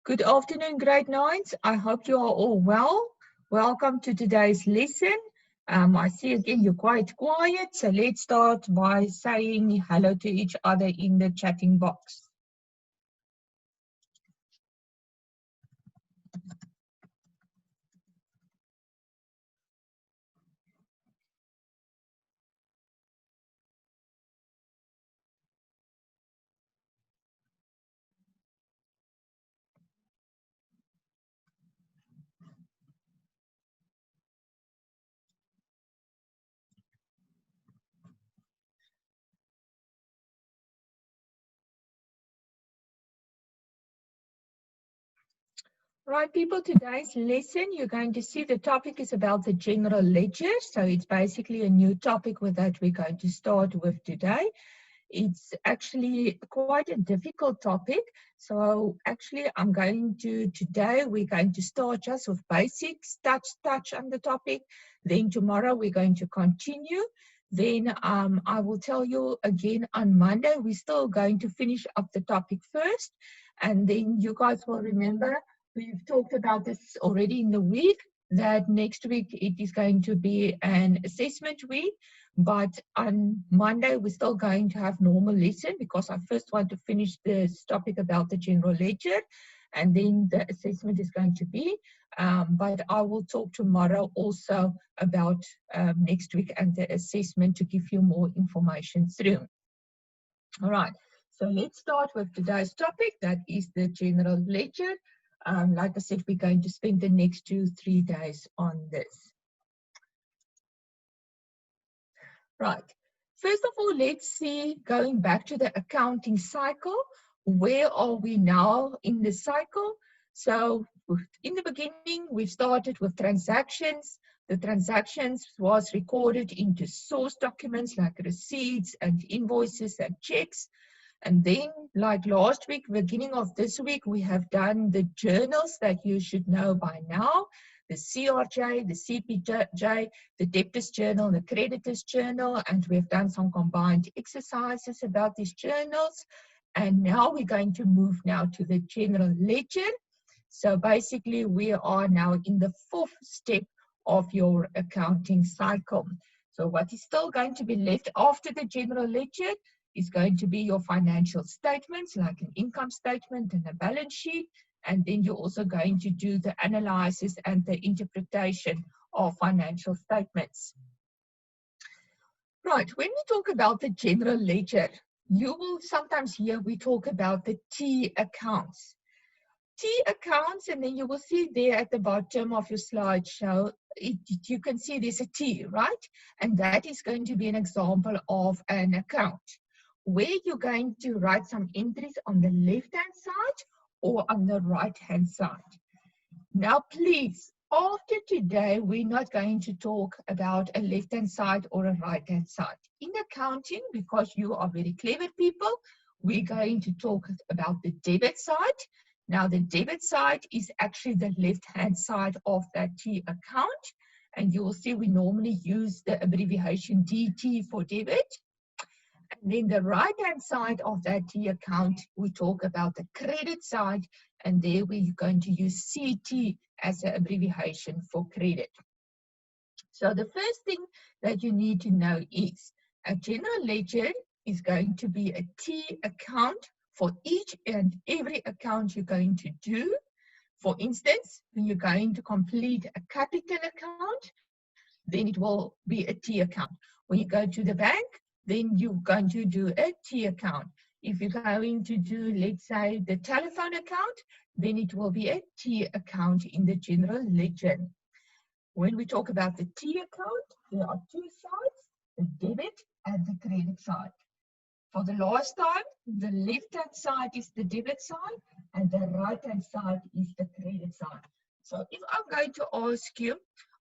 Good afternoon, grade 9s. I hope you are all well. Welcome to today's lesson. I see again you're quite quiet, so let's start by saying hello to each other in the chatting box. Right, people, today's lesson, you're going to see the topic is about the general ledger. So it's basically a new topic with that we're going to start with today. It's actually quite a difficult topic. So actually today we're going to start just with basics, touch on the topic. Then tomorrow we're going to continue. Then I will tell you again on Monday, we're still going to finish up the topic first. And then you guys will remember, we've talked about this already in the week, that next week it is going to be an assessment week. But on Monday, we're still going to have normal lesson because I first want to finish this topic about the general ledger, and then the assessment is going to be. But I will talk tomorrow also about next week and the assessment to give you more information through. All right, so let's start with today's topic, that is the general ledger. Like I said, we're going to spend the next 2-3 days on this. Right. First of all, let's see, going back to the accounting cycle, where are we now in the cycle? So in the beginning, we started with transactions. The transactions was recorded into source documents like receipts and invoices and checks. And then, like last week, beginning of this week, we have done the journals that you should know by now. The CRJ, the CPJ, the debtors journal, the creditors journal, and we've done some combined exercises about these journals. And now we're going to move now to the general ledger. So basically, we are now in the 4th step of your accounting cycle. So what is still going to be left after the general ledger is going to be your financial statements, like an income statement and a balance sheet. And then you're also going to do the analysis and the interpretation of financial statements. Right, when we talk about the general ledger, you will sometimes hear we talk about the T accounts. T accounts, and then you will see there at the bottom of your slideshow, you can see there's a T, right? And that is going to be an example of an account, where you're going to write some entries on the left-hand side or on the right-hand side. Now, please, after today, we're not going to talk about a left-hand side or a right-hand side. In accounting, because you are very clever people, we're going to talk about the debit side. Now, the debit side is actually the left-hand side of that T account. And you will see we normally use the abbreviation DT for debit. And then the right-hand side of that T account, we talk about the credit side, and there we're going to use CT as an abbreviation for credit. So the first thing that you need to know is a general ledger is going to be a T account for each and every account you're going to do. For instance, when you're going to complete a capital account, then it will be a T account. When you go to the bank, then you're going to do a T account. If you're going to do, let's say, the telephone account, then it will be a T account in the general ledger. When we talk about the T account, there are two sides, the debit and the credit side. For the last time, the left-hand side is the debit side and the right-hand side is the credit side. So if I'm going to ask you,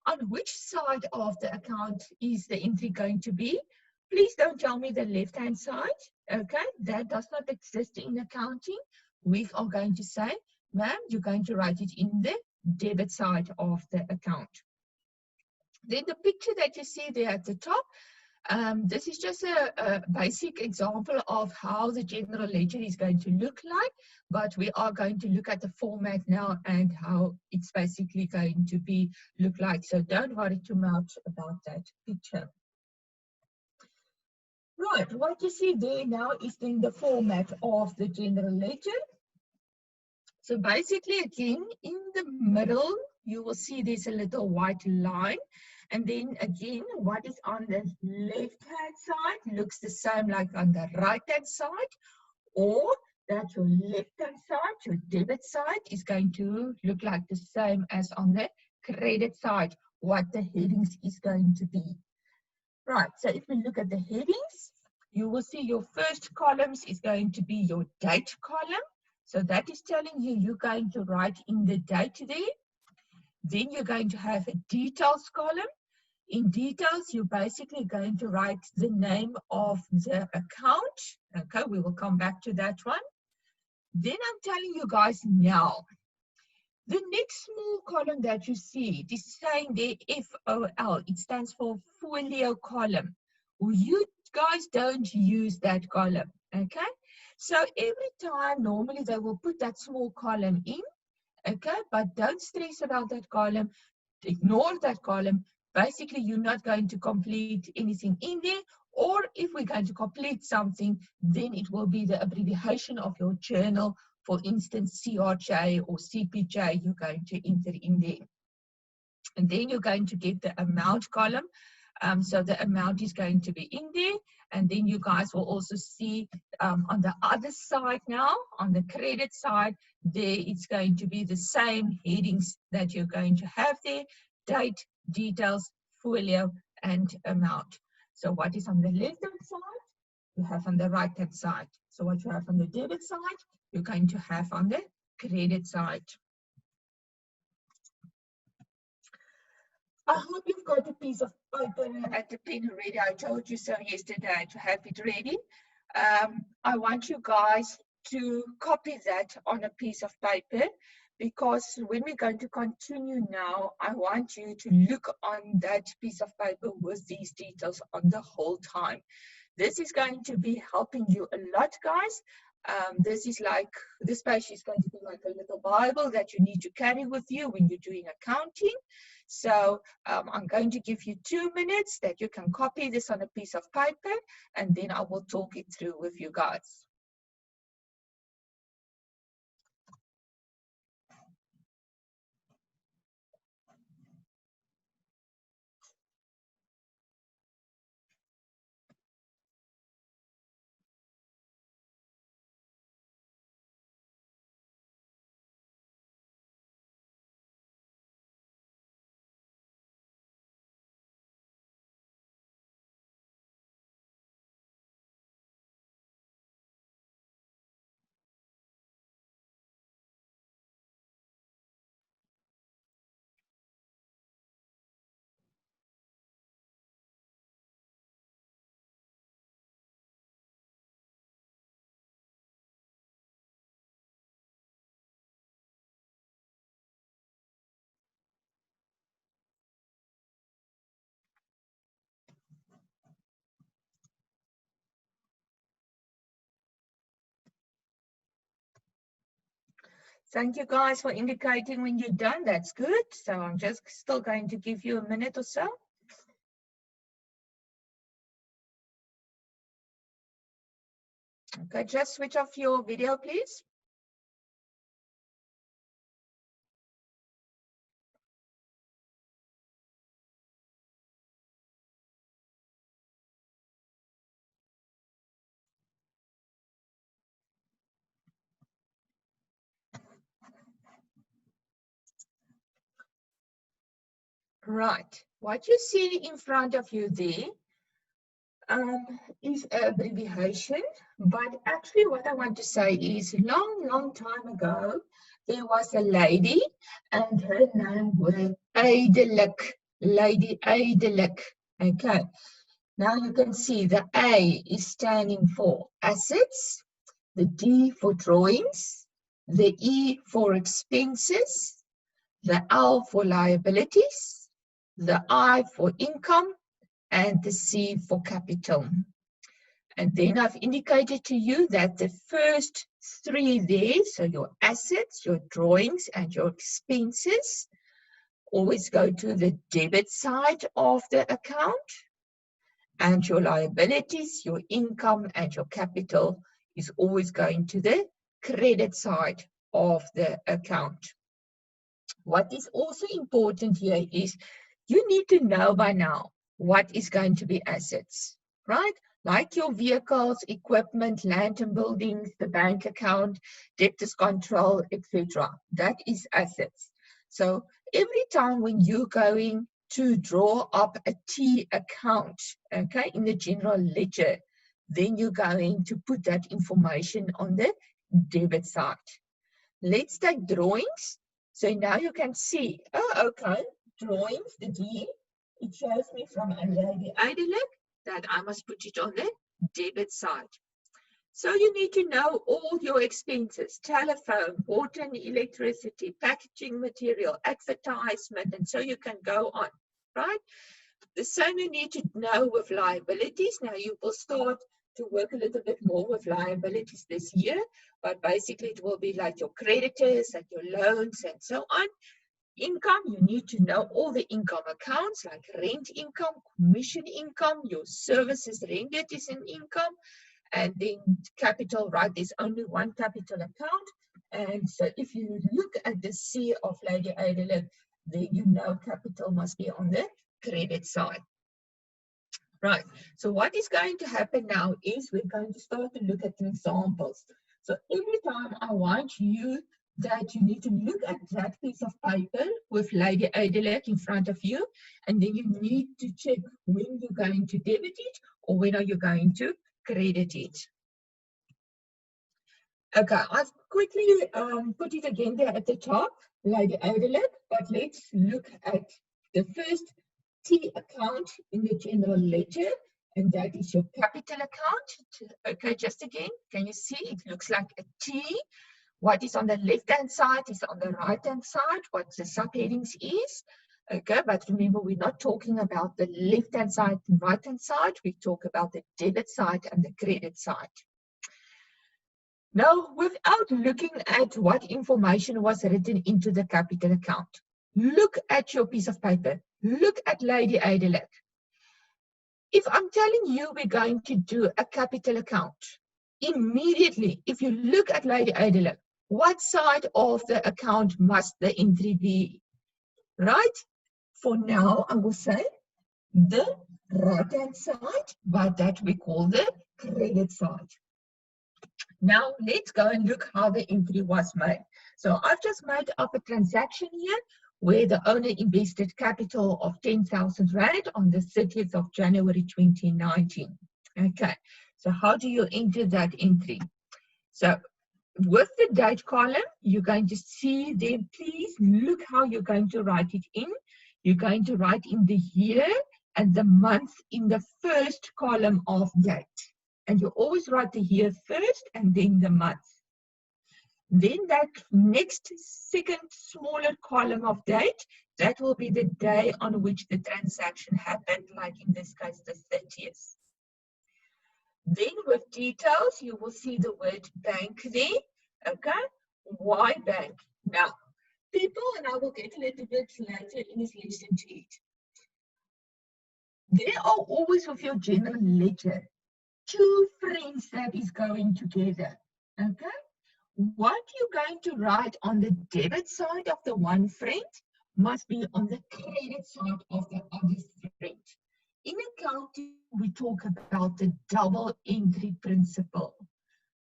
on which side of the account is the entry going to be? Please don't tell me the left-hand side, okay? That does not exist in accounting. We are going to say, ma'am, you're going to write it in the debit side of the account. Then the picture that you see there at the top, This is just a basic example of how the general ledger is going to look like, but we are going to look at the format now and how it's basically going to be look like. So don't worry too much about that picture. Right, what you see there now is in the format of the general ledger. So basically, again, in the middle, you will see there's a little white line. And then again, what is on the left-hand side looks the same like on the right-hand side, or that your left-hand side, your debit side, is going to look like the same as on the credit side, what the headings is going to be. Right, so if we look at the headings, you will see your first columns is going to be your date column. So that is telling you you're going to write in the date there. Then you're going to have a details column. In details, you're basically going to write the name of the account. Okay, we will come back to that one. Then I'm telling you guys now, the next small column that you see, it is saying there FOL. It stands for folio column. You guys don't use that column, okay? So every time, normally they will put that small column in, okay? But don't stress about that column. Ignore that column. Basically, you're not going to complete anything in there. Or if we're going to complete something, then it will be the abbreviation of your journal. For instance, CRJ or CPJ, you're going to enter in there. And then you're going to get the amount column. So the amount is going to be in there. And then you guys will also see on the other side now, on the credit side, there it's going to be the same headings that you're going to have there: date, details, folio, and amount. So what is on the left-hand side, you have on the right-hand side. So what you have on the debit side, you're going to have on the credit side. I hope you've got a piece of paper and a pen ready. I told you so yesterday to have it ready. I want you guys to copy that on a piece of paper, because when we're going to continue now, I want you to look on that piece of paper with these details on the whole time. This is going to be helping you a lot, guys. This page is going to be like a little Bible that you need to carry with you when you're doing accounting. So I'm going to give you 2 minutes that you can copy this on a piece of paper, and then I will talk it through with you guys. Thank you guys for indicating when you're done. That's good. So I'm just still going to give you a minute or so. Okay, just switch off your video, please. Right, what you see in front of you there is an abbreviation, but actually what I want to say is long time ago, there was a lady and her name was Adelik, Lady Adelik. Okay, now you can see the A is standing for assets, the D for drawings, the E for expenses, the L for liabilities, the I for income, and the C for capital. And then I've indicated to you that the first three there, so your assets, your drawings, and your expenses, always go to the debit side of the account. And your liabilities, your income, and your capital is always going to the credit side of the account. What is also important here is you need to know by now what is going to be assets, right? Like your vehicles, equipment, land and buildings, the bank account, debtors control, etc. That is assets. So every time when you're going to draw up a T account, okay, in the general ledger, then you're going to put that information on the debit side. Let's take drawings. So now you can see, oh, okay, drawings, the D, it shows me from a lady Idyllic that I must put it on the debit side. So you need to know all your expenses, telephone, water and electricity, packaging material, advertisement, and so you can go on, right? The same you need to know with liabilities. Now you will start to work a little bit more with liabilities this year, but basically it will be like your creditors and your loans and so on. Income, you need to know all the income accounts like rent income, commission income, your services rendered is an income, and then capital, right? There's only one capital account. And so if you look at the C of Lady Idyllic, then you know capital must be on the credit side. Right, so what is going to happen now is we're going to start to look at the examples. So every time I want you that you need to look at that piece of paper with Lady Idyllic in front of you, and then you need to check when you're going to debit it or when are you going to credit it. Okay, I've quickly put it again there at the top, Lady Idyllic, but let's look at the first T account in the general ledger, and that is your capital account. Okay, just again, can you see it looks like a T? What is on the left-hand side is on the right-hand side, what the subheadings is. Okay, but remember, we're not talking about the left-hand side and right-hand side. We talk about the debit side and the credit side. Now, without looking at what information was written into the capital account, look at your piece of paper. Look at Lady Idyllic. If I'm telling you we're going to do a capital account, immediately, if you look at Lady Idyllic, what side of the account must the entry be? Right? For now, I will say the right-hand side, but that we call the credit side. Now, let's go and look how the entry was made. So I've just made up a transaction here where the owner invested capital of 10,000 Rand on the 30th of January 2019. Okay, so how do you enter that entry? So with the date column, you're going to see there, please look how you're going to write it in. You're going to write in the year and the month in the first column of date. And you always write the year first and then the month. Then that next second smaller column of date, that will be the day on which the transaction happened, like in this case, the 30th. Then with details, you will see the word bank there, okay? Why bank? Now, people, and I will get a little bit later in this lesson to it, there are always with your general ledger, two friends that is going together, okay? What you're going to write on the debit side of the one friend must be on the credit side of the other friend. In accounting, we talk about the double entry principle.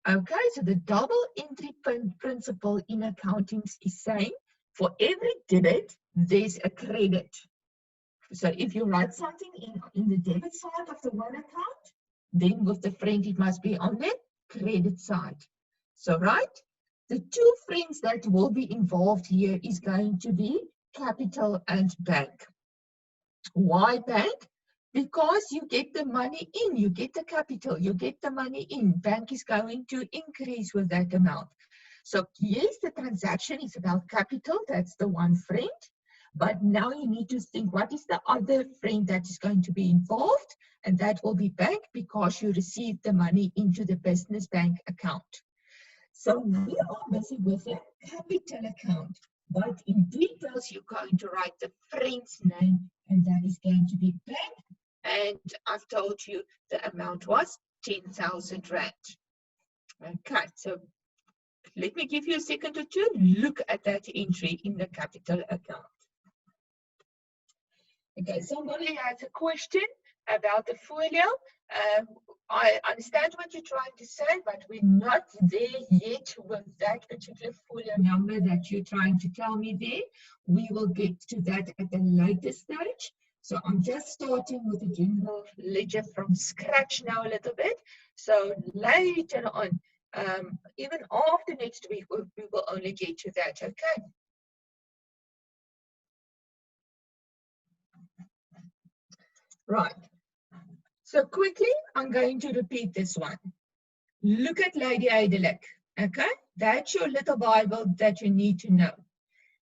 Okay, so the double entry principle in accounting is saying for every debit, there's a credit. So if you write something in the debit side of the one account, then with the friend, it must be on the credit side. So, right, the two friends that will be involved here is going to be capital and bank. Why bank? Because you get the money in, you get the capital, you get the money in. Bank is going to increase with that amount. So yes, the transaction is about capital, that's the one friend, But now you need to think, what is the other friend that is going to be involved? And that will be bank, because you received the money into the business bank account. So we are busy with a capital account. But in details, you're going to write the friend's name, and that is going to be bank. And I've told you the amount was 10,000 Rand. Okay, so let me give you a second or two. Look at that entry in the capital account. Okay, somebody has a question about the folio. I understand what you're trying to say, but we're not there yet with that particular folio number that you're trying to tell me there. We will get to that at a later stage. So I'm just starting with the general ledger from scratch now a little bit. So later on, even after next week, we will only get to that, okay? Right. So quickly, I'm going to repeat this one. Look at Lady Adelek, okay? That's your little Bible that you need to know.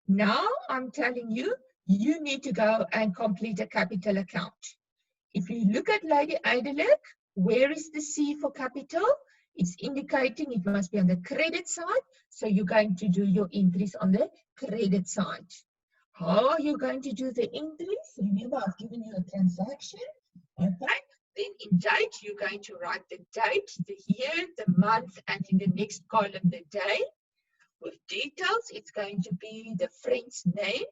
Now I'm telling you, you need to go and complete a capital account. If you look at Lady Adelek, where is the C for capital? It's indicating it must be on the credit side. So you're going to do your entries on the credit side. How are you going to do the entries? Remember, I've given you a transaction, okay? Then in date, you're going to write the date, the year, the month, and in the next column, the day. With details, it's going to be the friend's name.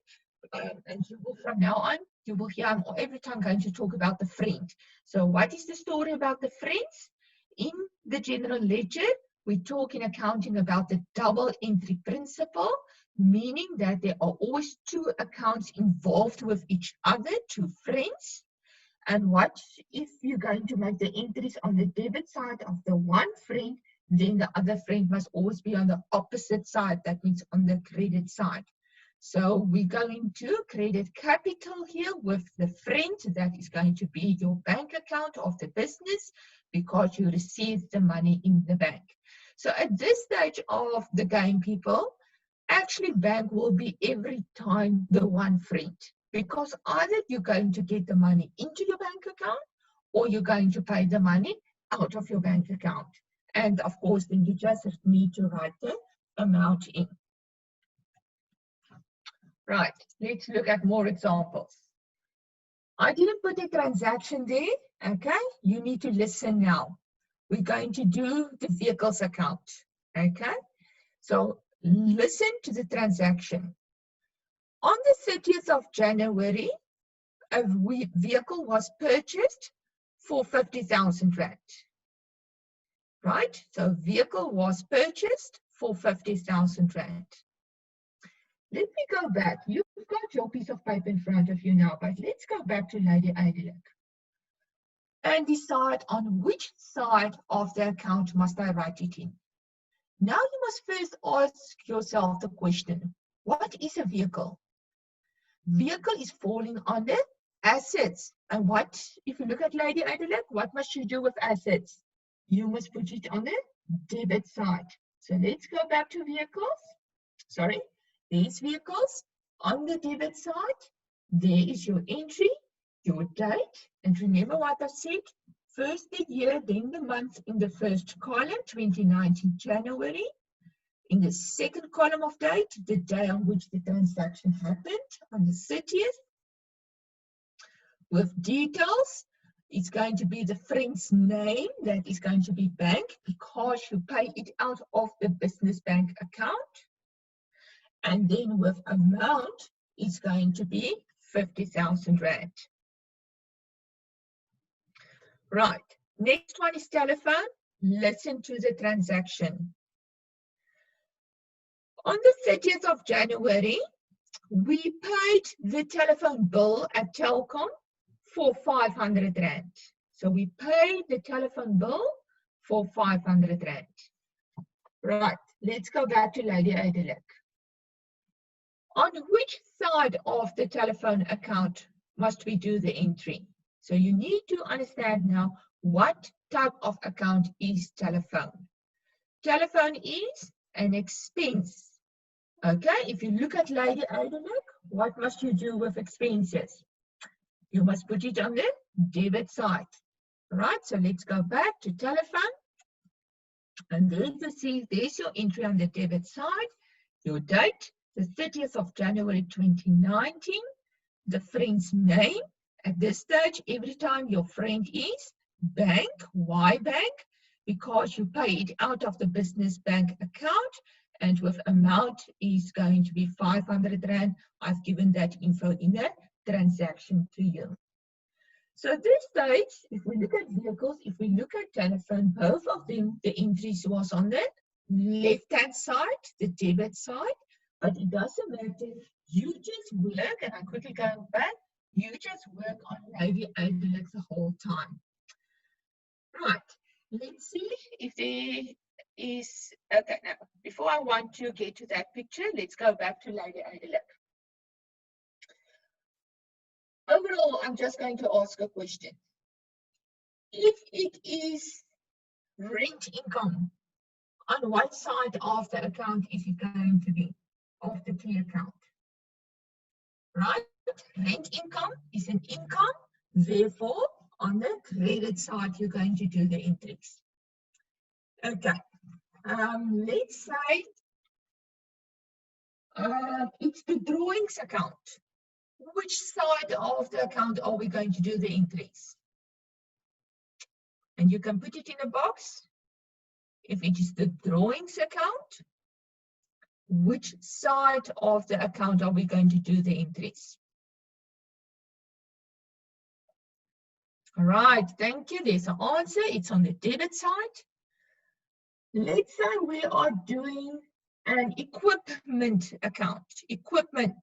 And you will, from now on, you will hear I'm every time going to talk about the friend. So what is the story about the friends? In the general ledger, we talk in accounting about the double entry principle, meaning that there are always two accounts involved with each other, two friends. And what if you're going to make the entries on the debit side of the one friend, then the other friend must always be on the opposite side. That means on the credit side. So we're going to credit capital here with the friend. That is going to be your bank account of the business, because you received the money in the bank. So at this stage of the game, people, actually bank will be every time the one friend. Because either you're going to get the money into your bank account, or you're going to pay the money out of your bank account. And of course, then you just need to write the amount in. Right, let's look at more examples. I didn't put a transaction there, okay? You need to listen now. We're going to do the vehicles account, okay? So listen to the transaction. On the 30th of January, a vehicle was purchased for 50,000 Rand. Right? So vehicle was purchased for 50,000 Rand. Let me go back. You've got your piece of paper in front of you now, but let's go back to Lady Adelek and decide on which side of the account must I write it in. Now you must first ask yourself the question, what is a vehicle? Vehicle is falling under assets. And what, if you look at Lady Adelek, what must you do with assets? You must put it on the debit side. So let's go back to vehicles. Sorry, these vehicles on the debit side. There is your entry, your date. And remember what I said, first the year, then the month in the first column, 2019 January. In the second column of date, the day on which the transaction happened, on the 30th. With details, it's going to be the friend's name, that is going to be bank, because you pay it out of the business bank account. And then with amount, it's going to be 50,000 Rand. Right, next one is telephone. Listen to the transaction. On the 30th of January, we paid the telephone bill at Taccount for 500 Rand. So we paid the telephone bill for 500 Rand. Right, let's go back to Lady Adelek. On which side of the telephone account must we do the entry? So you need to understand now what type of account is telephone. Telephone is an expense. Okay, if you look at Lady Adelec, what must you do with expenses? You must put it on the debit side. Right, so let's go back to telephone. And there you see, there's your entry on the debit side. Your date, the 30th of January 2019. The friend's name. At this stage, every time your friend is bank, why bank? Because you pay it out of the business bank account, and with amount is going to be 500 Rand. I've given that info in the transaction to you. So at this stage, if we look at vehicles, if we look at telephone, both of them, the entries was on the left-hand side, the debit side, but it doesn't matter. You just work, and I'm quickly going back, you just work on Lady Adelec the whole time. Right, let's see if there is, okay, now, before I want to get to that picture, let's go back to Lady Adelec. Overall, I'm just going to ask a question. If it is rent income, on what side of the account is it going to be, of the T account? Right? Rent income is an income, therefore, on the credit side, you're going to do the entries. Okay, let's say it's the drawings account. Which side of the account are we going to do the entries? And you can put it in a box. If it is the drawings account, which side of the account are we going to do the entries? All right, thank you. There's an answer. It's on the debit side. Let's say we are doing an equipment account. Equipment.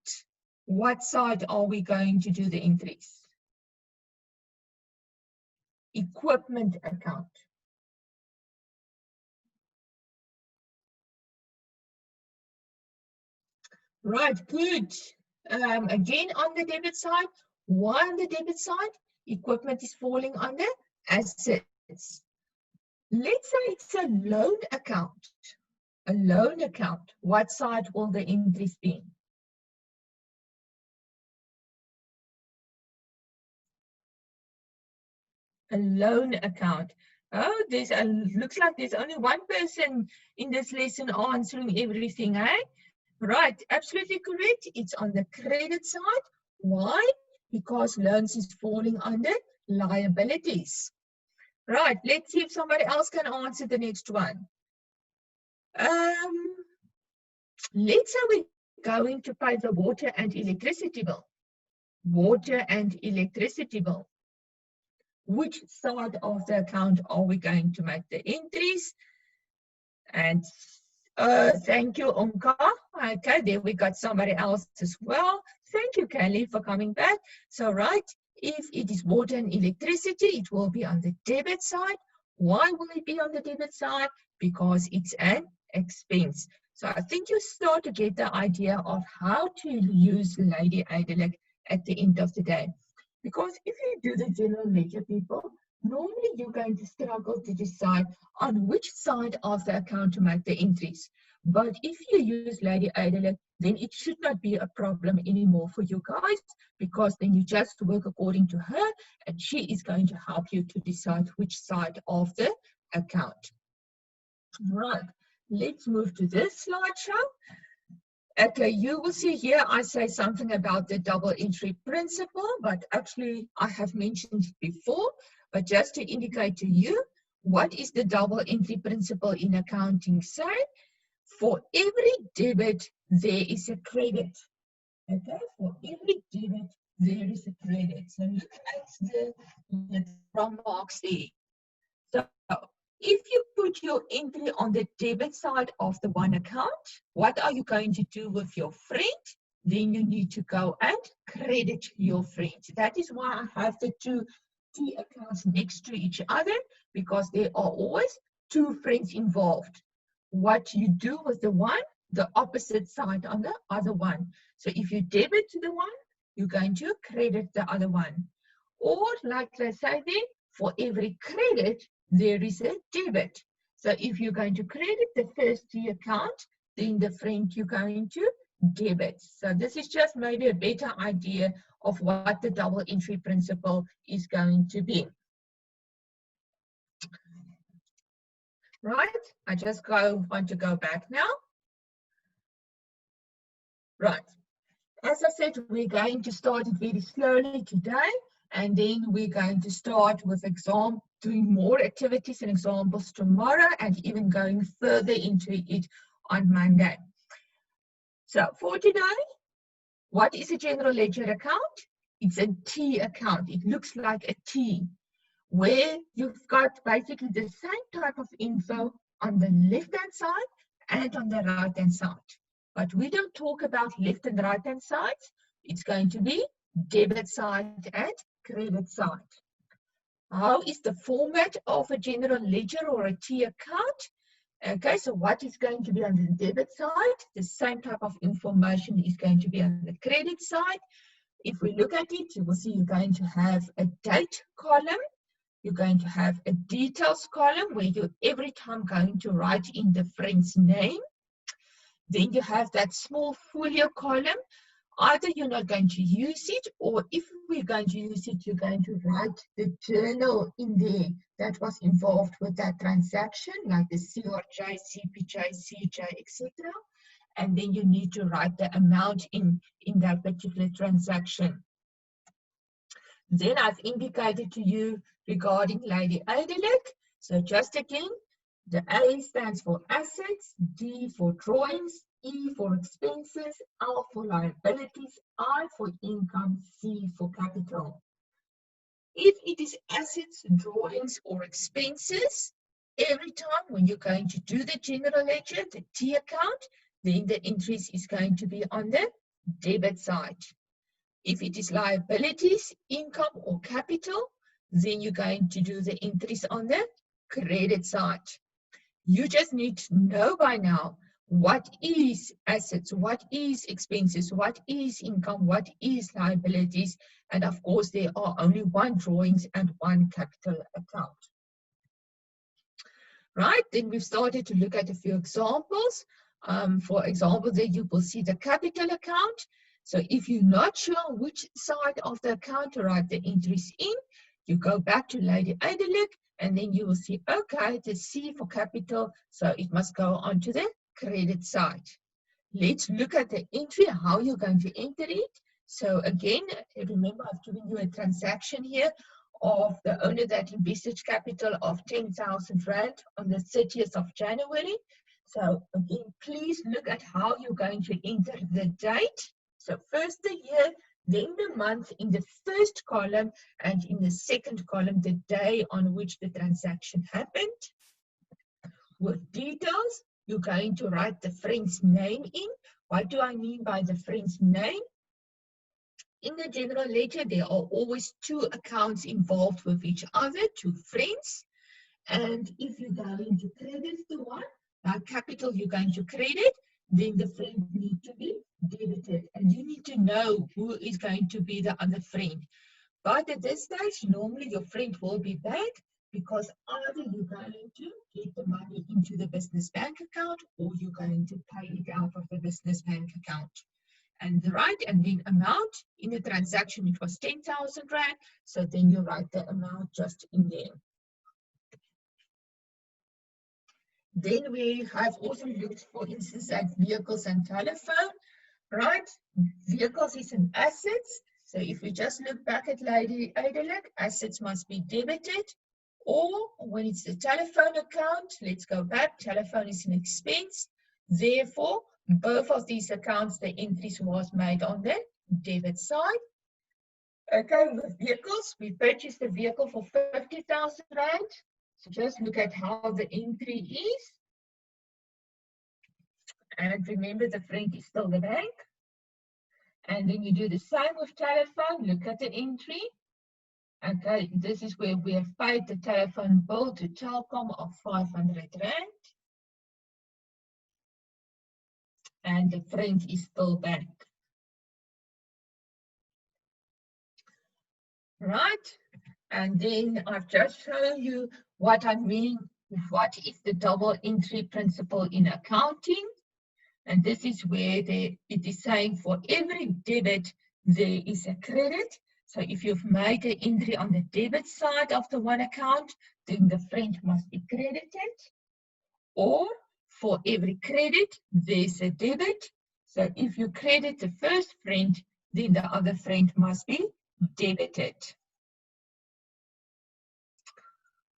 What side are we going to do the entries? Equipment account. Right, good. Again, on the debit side, why on the debit side? Equipment is falling under assets. Let's say it's a loan account. A loan account. What side will the entries be? A loan account. Oh, looks like there's only one person in this lesson answering everything, eh? Right, absolutely correct. It's on the credit side. Why? Because loans is falling under liabilities. Right, let's see if somebody else can answer the next one. Let's say we're going to pay the water and electricity bill. Water and electricity bill. Which side of the account are we going to make the entries? And thank you, Omka. Okay, there we got somebody else as well. Thank you, Kelly, for coming back. So, right, if it is water and electricity, it will be on the debit side. Why will it be on the debit side? Because it's an expense. So I think you start to get the idea of how to use Lady Adelec at the end of the day. Because if you do the general ledger, people, normally you're going to struggle to decide on which side of the account to make the entries. But if you use Lady Adelec, then it should not be a problem anymore for you guys, because then you just work according to her, and she is going to help you to decide which side of the account. Right, let's move to this slideshow. Okay, you will see here I say something about the double entry principle, but actually I have mentioned it before, but just to indicate to you, what is the double entry principle in accounting say? For every debit, there is a credit. Okay, for every debit, there is a credit. So look at the from marks there. So if you put your entry on the debit side of the one account, what are you going to do with your friend? Then you need to go and credit your friend. That is why I have the two T accounts next to each other, because there are always two friends involved. What you do with the one, the opposite side on the other one. So if you debit to the one, you're going to credit the other one. Or like they say there, for every credit, there is a debit. So if you're going to credit the first T account, then the friend you're going to debit. So this is just maybe a better idea of what the double entry principle is going to be. Right, I just want to go back now. Right, as I said, we're going to start it very slowly today, and then we're going to start with doing more activities and examples tomorrow, and even going further into it on Monday. So for today, what is a general ledger account? It's a T account. It looks like a T, where you've got basically the same type of info on the left-hand side and on the right-hand side. But we don't talk about left and right-hand sides. It's going to be debit side and credit side. How is the format of a general ledger or a T account? Okay, so what is going to be on the debit side? The same type of information is going to be on the credit side. If we look at it, you will see you're going to have a date column. You're going to have a details column where you're every time going to write in the friend's name. Then you have that small folio column. Either you're not going to use it, or if we're going to use it, you're going to write the journal in there that was involved with that transaction, like the CRJ, CPJ, CJ, etc. And then you need to write the amount in that particular transaction. Then I've indicated to you regarding Lady Adelec. So just again, the A stands for assets, D for drawings, E for expenses, L for liabilities, I for income, C for capital. If it is assets, drawings, or expenses, every time when you're going to do the general ledger, the T account, then the entries is going to be on the debit side. If it is liabilities, income, or capital, then you're going to do the entries on the credit side. You just need to know by now what is assets, what is expenses, what is income, what is liabilities, and of course there are only one drawings and one capital account. Right, then we've started to look at a few examples. For example, there you will see the capital account. So if you're not sure which side of the account to write the entries in, you go back to Lady Adelec, and then you will see, okay, the C for capital, so it must go onto the credit side. Let's look at the entry, how you're going to enter it. So again, remember I've given you a transaction here of the owner that invested capital of 10,000 Rand on the 30th of January. So again, please look at how you're going to enter the date. So first the year, then the month in the first column, and in the second column, the day on which the transaction happened. With details, you're going to write the friend's name in. What do I mean by the friend's name? In the general ledger, there are always two accounts involved with each other, two friends. And if you're going to credit the one, like capital, you're going to credit, then the friend needs to be debited. And you need to know who is going to be the other friend. But at this stage, normally your friend will be back, because either you're going to get the money into the business bank account, or you're going to pay it out of the business bank account. And then amount in the transaction, it was 10,000 Rand. So then you write the amount just in there. Then we have also looked, for instance, at vehicles and telephone, right? Vehicles is an asset. So if we just look back at Lady Adelec, assets must be debited. Or when it's the telephone account, let's go back, telephone is an expense. Therefore, both of these accounts, the entries was made on the debit side. Okay, with vehicles, we purchased a vehicle for 50,000 Rand. So just look at how the entry is. And remember, the friend is still the bank. And then you do the same with telephone. Look at the entry. Okay, this is where we have paid the telephone bill to Telkom of 500 Rand. And the friend is still back. Right? And then I've just shown you what I mean, what is the double entry principle in accounting. And this is where it is saying for every debit, there is a credit. So if you've made an entry on the debit side of the one account, then the friend must be credited. Or for every credit, there's a debit. So if you credit the first friend, then the other friend must be debited.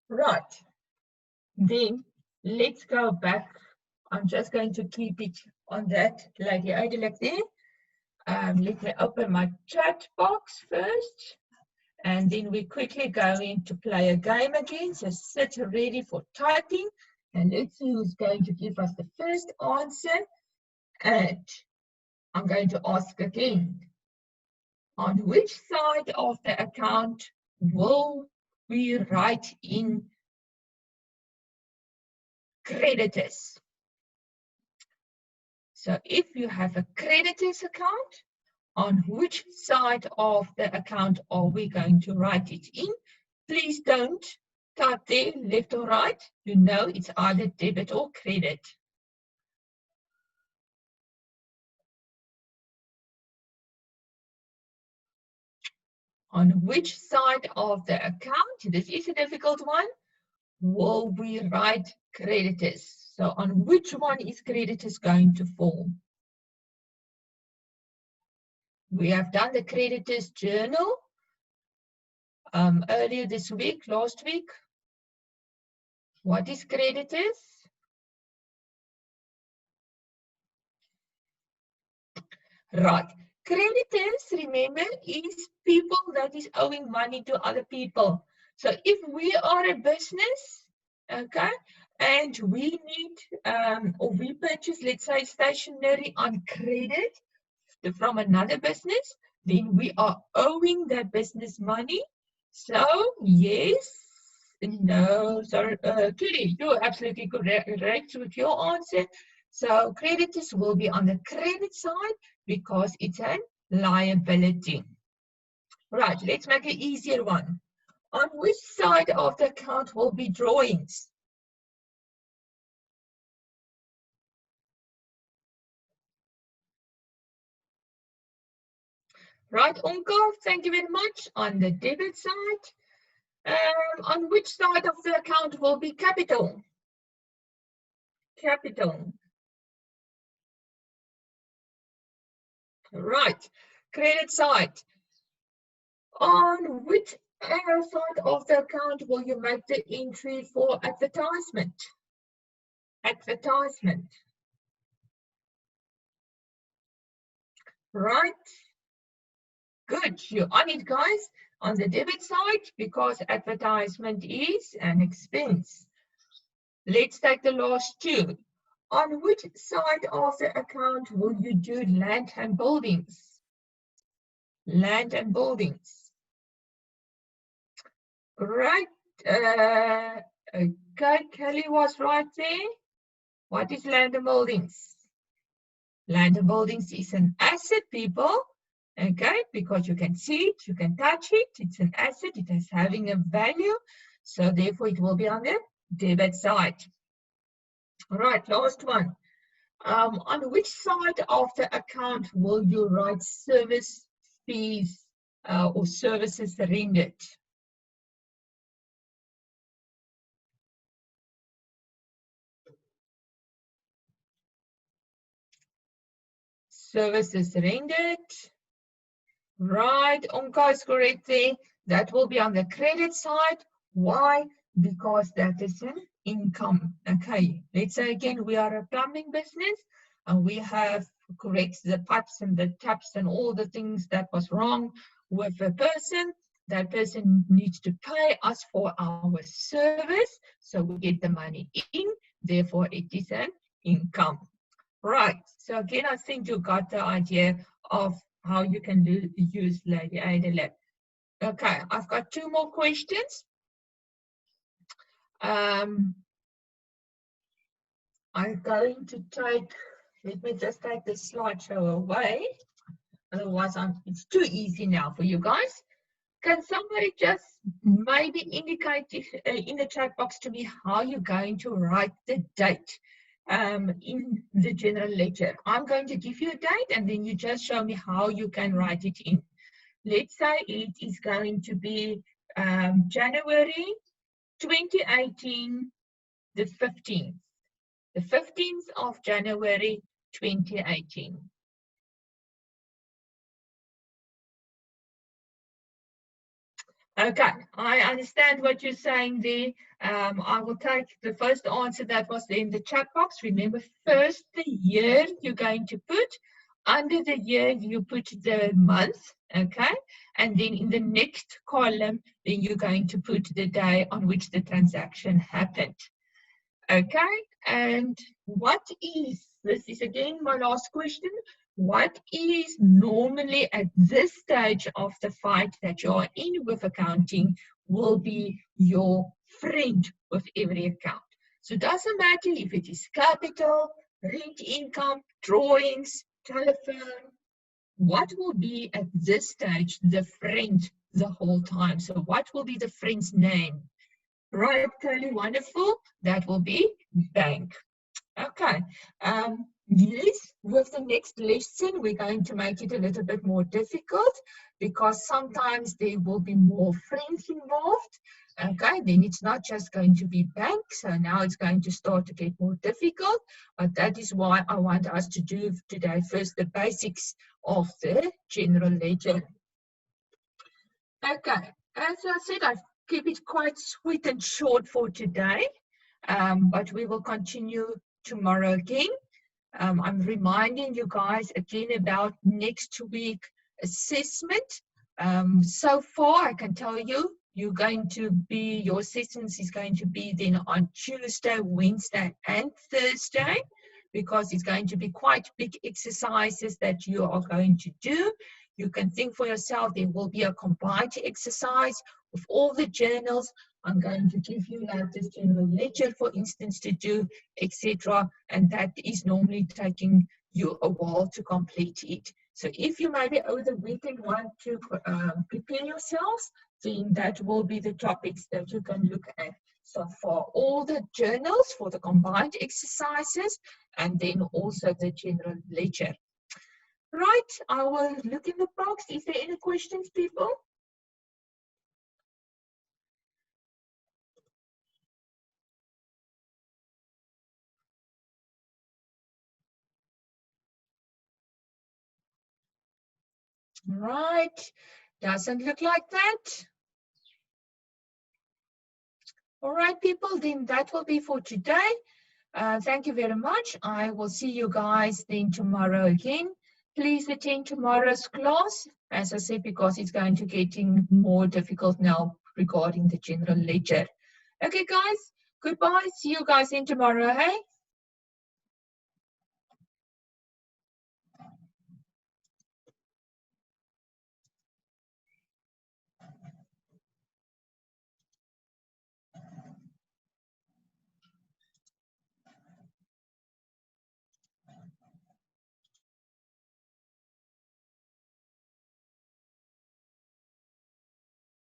Right. Then let's go back. I'm just going to keep it on that Lady Adelec there. Let me open my chat box first. And then we're quickly going to play a game again. So sit ready for typing. And let's see who's going to give us the first answer. And I'm going to ask again. On which side of the account will we write in creditors? So if you have a creditors account, on which side of the account are we going to write it in? Please don't type there left or right. You know it's either debit or credit. On which side of the account, this is a difficult one, will we write creditors? So on which one is creditors going to fall? We have done the creditors journal earlier this week, last week. What is creditors? Right. Creditors, remember, is people that is owing money to other people. So if we are a business, okay, and we need, or we purchase, let's say, stationery on credit from another business, then we are owing that business money. So, yes, no, sorry, Julie, you're absolutely correct with your answer. So, creditors will be on the credit side because it's a liability. Right, let's make an easier one. On which side of the account will be drawings? Right, Uncle, thank you very much. On the debit side. On which side of the account will be capital? Capital. Right, credit side. On which side of the account will you make the entry for advertisement? Advertisement. Right. Good. You're on it, guys. On the debit side, because advertisement is an expense. Let's take the last two. On which side of the account will you do land and buildings? Land and buildings. Right. Okay, Kelly was right there. What is land and buildings? Land and buildings is an asset, people. Okay, because you can see it, you can touch it. It's an asset. It is having a value. So therefore, it will be on the debit side. All right, last one. On which side of the account will you write service fees or services rendered? Services rendered. Right, Onka is correct there. That will be on the credit side. Why? Because that is an income. Okay, let's say again, we are a plumbing business and we have corrected the pipes and the taps and all the things that was wrong with a person. That person needs to pay us for our service. So we get the money in, therefore it is an income. Right, so again, I think you got the idea of how you can use Lady Adelec. Okay, I've got two more questions. I'm going to take, let me just take the slideshow away. Otherwise, it's too easy now for you guys. Can somebody just maybe indicate in the chat box to me how you're going to write the date? in the general ledger. I'm going to give you a date and then you just show me how you can write it in. Let's say it is going to be January 2018, the 15th. The 15th of January 2018. Okay, I understand what you're saying there. I will take the first answer that was there in the chat box. Remember, first the year you're going to put. Under the year, you put the month, okay? And then in the next column, then you're going to put the day on which the transaction happened. Okay, and what is, this is again my last question, what is normally at this stage of the fight that you're in with accounting will be your friend with every account? So it doesn't matter if it is capital, rent income, drawings, telephone, what will be at this stage the friend the whole time? So what will be the friend's name? Right, totally wonderful. That will be bank. Okay. Yes, with the next lesson, we're going to make it a little bit more difficult because sometimes there will be more friends involved. Okay, then it's not just going to be bank. So now it's going to start to get more difficult. But that is why I want us to do today first the basics of the general ledger. Okay, as I said, I've keep it quite sweet and short for today, but we will continue tomorrow again. I'm reminding you guys again about next week assessment. So far, I can tell you, you're going to be, your assessments is going to be then on Tuesday, Wednesday, and Thursday, because it's going to be quite big exercises that you are going to do. You can think for yourself, there will be a combined exercise with all the journals. I'm going to give you like this general ledger, for instance, to do, etc. And that is normally taking you a while to complete it. So if you maybe over the weekend want to prepare yourselves, then that will be the topics that you can look at. So for all the journals, for the combined exercises, and then also the general ledger. Right, I will look in the box. Is there any questions, people? Right, doesn't look like that. All right, people, then that will be for today. Thank you very much. I will see you guys then tomorrow again. Please attend tomorrow's class, as I said, because it's going to getting more difficult now regarding the general ledger. Okay, guys, goodbye. See you guys in tomorrow, hey?